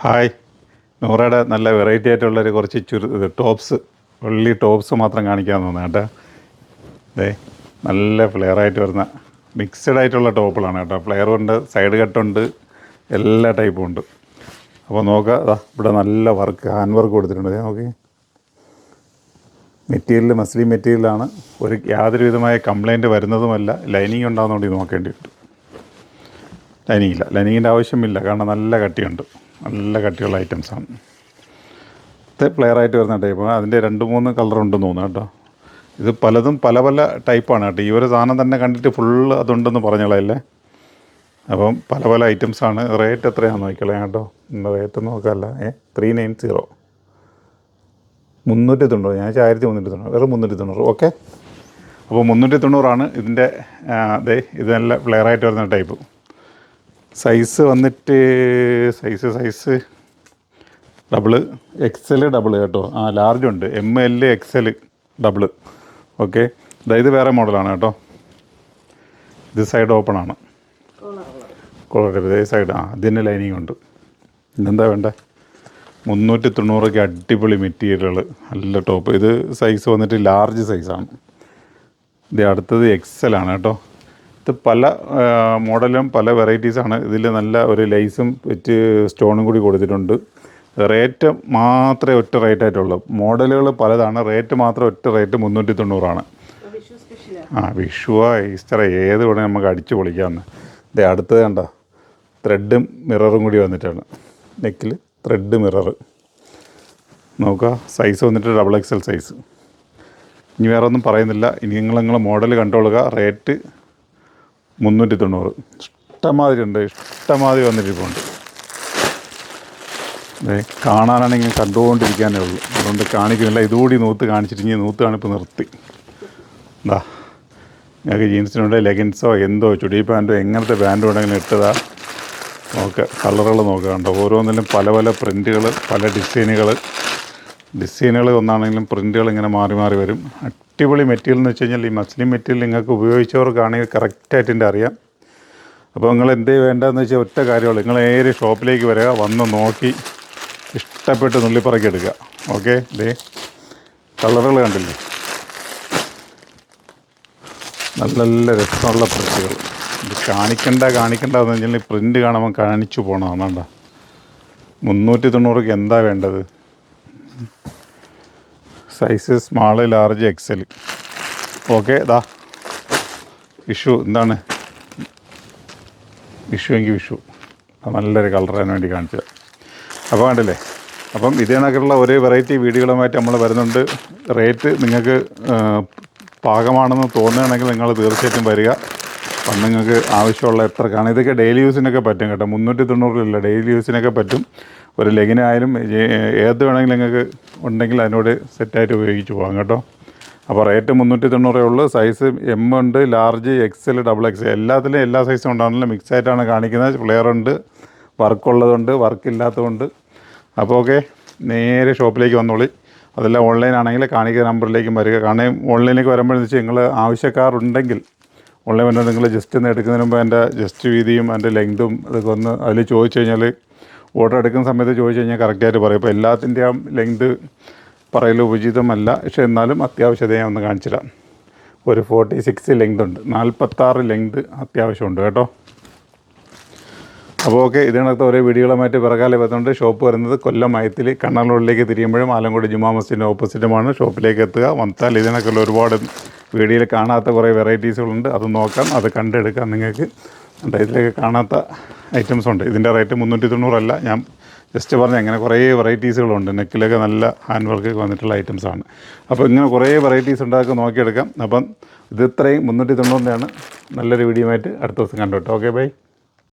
Hi, നൂറയുടെ നല്ല variety ആയിട്ടുള്ളൊരു കുറച്ച് ടോപ്സ്, വെള്ളി ടോപ്സ് മാത്രം കാണിക്കാമെന്ന് തോന്നുന്നു കേട്ടോ. അതെ, നല്ല ഫ്ലെയറായിട്ട് വരുന്ന മിക്സഡ് ആയിട്ടുള്ള ടോപ്പുകളാണ് കേട്ടോ. ഫ്ലെയറുണ്ട്, സൈഡ് കട്ടുണ്ട്, എല്ലാ ടൈപ്പും ഉണ്ട്. അപ്പോൾ നോക്കുക, ഇവിടെ നല്ല വർക്ക്, ഹാൻഡ് വർക്ക് കൊടുത്തിട്ടുണ്ട്. നോക്കി, മെറ്റീരിയൽ മസ്ലിൻ മെറ്റീരിയലാണ്. യാതൊരു വിധമായ കംപ്ലൈൻറ്റ് വരുന്നതുമല്ല. ലൈനിങ് ഉണ്ടാകുന്നതുകൊണ്ട് ഇത് നോക്കേണ്ടിയിട്ട്. ലൈനിങ് ഇല്ല, ലൈനിങ്ങിൻ്റെ ആവശ്യമില്ല, കാരണം നല്ല കട്ടിയുണ്ട്, നല്ല കട്ടിയുള്ള ഐറ്റംസാണ്. ഇത് പ്ലെയറായിട്ട് വരുന്ന ടൈപ്പ്. അതിൻ്റെ 2-3 കളറുണ്ടെന്ന് തോന്നുന്നു കേട്ടോ. ഇത് പലതും പല പല ടൈപ്പാണ് കേട്ടോ. ഈ ഒരു സാധനം തന്നെ കണ്ടിട്ട് ഫുള്ള് അതുണ്ടെന്ന് പറഞ്ഞോളല്ലേ. അപ്പം പല പല ഐറ്റംസാണ്. റേറ്റ് എത്രയാണെന്ന് നോക്കിക്കളയാം കേട്ടോ. റേറ്റ് നോക്കാമല്ല, 390, 390. ഞാൻ 1390, വെറും 390. ഓക്കെ, അപ്പോൾ 390 ഇതിൻ്റെ. ഇത് നല്ല ഫ്ലെയറായിട്ട് വരുന്ന ടൈപ്പ്. സൈസ് വന്നിട്ട് സൈസ് ഡബിള്, XL ഡബിള് കേട്ടോ. ലാർജുണ്ട്, ML XL ഡബിള്. ഓക്കെ, ഇത് വേറെ മോഡലാണ് കേട്ടോ. ഇത് സൈഡ് ഓപ്പൺ ആണ്, ഈ സൈഡ്. അതിന് ലൈനിങ് ഉണ്ട്. ഇതെന്താ വേണ്ടേ? 390 അടിപൊളി മെറ്റീരിയലുകൾ, നല്ല ടോപ്പ്. ഇത് സൈസ് വന്നിട്ട് ലാർജ് സൈസാണ്. ഇത് അടുത്തത് XL ആണ് കേട്ടോ. ഇത് പല മോഡലും പല വെറൈറ്റീസാണ്. ഇതിൽ നല്ല ഒരു ലൈസും വെച്ച് സ്റ്റോണും കൂടി കൊടുത്തിട്ടുണ്ട്. റേറ്റ് മാത്രമേ ഒറ്റ റേറ്റായിട്ടുള്ളൂ. മോഡലുകൾ പലതാണ്, റേറ്റ് മാത്രം ഒറ്റ റേറ്റ് 390. വിഷുവോ ഈസ്റ്ററോ ഏത് വേണേൽ നമുക്ക് അടിച്ചു പൊളിക്കാമെന്ന്. ഇത് അടുത്തത് കണ്ടോ, ത്രെഡും മിററും കൂടി വന്നിട്ടാണ്. നെക്കിൽ ത്രെഡ് മിറർ നോക്കുക. സൈസ് വന്നിട്ട് XXL സൈസ്. ഇനി വേറെ ഒന്നും പറയുന്നില്ല. ഇനി നിങ്ങൾ മോഡൽ കണ്ടോളുക. റേറ്റ് 390. ഇഷ്ടമാതിരി ഉണ്ട്, ഇഷ്ടമാതിരി വന്നിട്ടിരിപ്പുണ്ട്. കാണാനാണെങ്കിൽ കണ്ടുകൊണ്ടിരിക്കാനേ ഉള്ളൂ, അതുകൊണ്ട് കാണിക്കുന്നില്ല. ഇതുകൂടി നൂത്ത് കാണിച്ചിട്ട് ഇനി നൂത്ത് കാണിപ്പോൾ നിർത്തി. എന്താ, നിങ്ങൾക്ക് ജീൻസിനുണ്ട്, ലെഗിൻസോ എന്തോ ചുടി പാൻറ്റോ എങ്ങനത്തെ പാൻറ്റ് വേണമെങ്കിലും ഇട്ടതാ. നോക്കുക, കളറുകൾ നോക്കുക കണ്ടോ. ഓരോന്നിലും പല പല പ്രിൻറ്റുകൾ, പല ഡിസൈനുകൾ ഒന്നാണെങ്കിലും പ്രിൻറ്റുകൾ ഇങ്ങനെ മാറി മാറി വരും. അടിപൊളി മെറ്റീരിയൽ എന്ന് വെച്ച് കഴിഞ്ഞാൽ ഈ മസ്ലിൻ മെറ്റീരിയൽ നിങ്ങൾക്ക് ഉപയോഗിച്ചവർക്കാണെങ്കിൽ കറക്റ്റായിട്ട് എൻ്റെ അറിയാം. അപ്പോൾ നിങ്ങൾ എന്തേ വേണ്ടതെന്ന് വെച്ചാൽ ഒറ്റ കാര്യമുള്ളൂ. നിങ്ങൾ ഏത് ഷോപ്പിലേക്ക് വരിക, വന്ന് നോക്കി ഇഷ്ടപ്പെട്ട് നുള്ളിപ്പറക്കി എടുക്കുക. ഓക്കെ, കളറുകൾ കണ്ടില്ലേ, നല്ല നല്ല രസമുള്ള പ്രിൻറ്റുകൾ. ഇത് കാണിക്കണ്ടെന്ന് വെച്ചാൽ ഈ പ്രിൻറ്റ് കാണുമ്പോൾ കാണിച്ചു പോകണം. വേണ്ട, 390 എന്താ വേണ്ടത്? Size small, large, XL. Okay, Vishu എന്താണ്, വിഷുവെങ്കിൽ വിഷു. നല്ലൊരു കളറാൻ വേണ്ടി കാണിച്ചത്. അപ്പോൾ കണ്ടില്ലേ. അപ്പം ഇതേ കണക്കുള്ള ഒരേ വെറൈറ്റി വീഡിയോകളുമായിട്ട് നമ്മൾ വരുന്നുണ്ട്. റേറ്റ് നിങ്ങൾക്ക് പാകമാണെന്ന് തോന്നുകയാണെങ്കിൽ നിങ്ങൾ തീർച്ചയായിട്ടും വരിക. അപ്പം നിങ്ങൾക്ക് ആവശ്യമുള്ള എത്ര കാണും. ഇതൊക്കെ ഡെയിലി യൂസിനൊക്കെ പറ്റും കേട്ടോ. 390 ഡെയിലി യൂസിനൊക്കെ പറ്റും. ഒരു ലെഗിനായാലും ഏത് വേണമെങ്കിലും നിങ്ങൾക്ക് ഉണ്ടെങ്കിൽ അതിനോട് സെറ്റായിട്ട് ഉപയോഗിച്ച് പോകാം കേട്ടോ. അപ്പോൾ റേറ്റ് 390 ഉള്ളൂ. സൈസ് M ഉണ്ട്, ലാർജ്, XL, XXL എല്ലാത്തിലും എല്ലാ സൈസും ഉണ്ടാകുന്നില്ല. മിക്സായിട്ടാണ് കാണിക്കുന്നത്. ഫ്ലെയറുണ്ട്, വർക്കുള്ളതുണ്ട്, വർക്കില്ലാത്തതുണ്ട്. അപ്പോൾ ഓക്കെ, നേരെ ഷോപ്പിലേക്ക് വന്നോളി. അതെല്ലാം ഓൺലൈൻ ആണെങ്കിൽ കാണിക്കുന്ന നമ്പറിലേക്കും വരിക. കാരണം ഓൺലൈനിലേക്ക് വരുമ്പോഴെന്ന് വെച്ചാൽ നിങ്ങൾ ആവശ്യക്കാരുണ്ടെങ്കിൽ ഓൺലൈൻ വന്നാൽ നിങ്ങൾ ജസ്റ്റ് ഒന്ന് എടുക്കുന്നതിന് മുമ്പ് എൻ്റെ ജസ്റ്റ് വീതിയും എൻ്റെ ലെങ്തും അതൊക്കെ ഒന്ന് അതിൽ ചോദിച്ചു കഴിഞ്ഞാൽ, ഓർഡർ എടുക്കുന്ന സമയത്ത് ചോദിച്ചു കഴിഞ്ഞാൽ കറക്റ്റായിട്ട് പറയും. ഇപ്പോൾ എല്ലാത്തിൻ്റെയും ലെങ്ത് പറയൽ ഉചിതമല്ല, പക്ഷേ എന്നാലും അത്യാവശ്യത ഞാൻ ഒന്ന് കാണിച്ചിടാം. ഒരു 46 ലെങ്ത് ഉണ്ട്, 46 ലെങ്ത് അത്യാവശ്യമുണ്ട് കേട്ടോ. അപ്പോൾ ഓക്കെ, ഇതിനകത്ത് ഓരോ വീഡിയോകളുമായിട്ട് പിറകാലെ വരുന്നുണ്ട്. ഷോപ്പ് വരുന്നത് കൊല്ലം മയത്തിൽ കണ്ണാർ റോഡിലേക്ക് തിരിയുമ്പോഴും ആലങ്കോട് ജുമാ മസ്ജിദിൻ്റെ ഓപ്പോസിറ്റുമാണ്. ഷോപ്പിലേക്ക് എത്തുക. വന്നാൽ ഇതിനൊക്കെയുള്ള ഒരുപാട് വീഡിയോയിൽ കാണാത്ത കുറേ വെറൈറ്റീസുകളുണ്ട്. അത് നോക്കാം, അത് കണ്ടെടുക്കാം നിങ്ങൾക്ക്. ഇതിലേക്ക് കാണാത്ത ഐറ്റംസ് ഉണ്ട്. ഇതിൻ്റെ റേറ്റ് 390 അല്ല, ഞാൻ ജസ്റ്റ് പറഞ്ഞ അങ്ങനെ കുറേ വെറൈറ്റീസുകളുണ്ട്. നെക്കിലൊക്കെ നല്ല ഹാൻഡ് വർക്ക് വന്നിട്ടുള്ള ഐറ്റംസാണ്. അപ്പോൾ ഇങ്ങനെ കുറേ വെറൈറ്റീസ് ഉണ്ടാക്കി നോക്കിയെടുക്കാം. അപ്പം ഇത് ഇത്രയും 390 നല്ലൊരു വീഡിയോ ആയിട്ട് അടുത്ത ദിവസം കണ്ടോട്ടെ. Okay, by.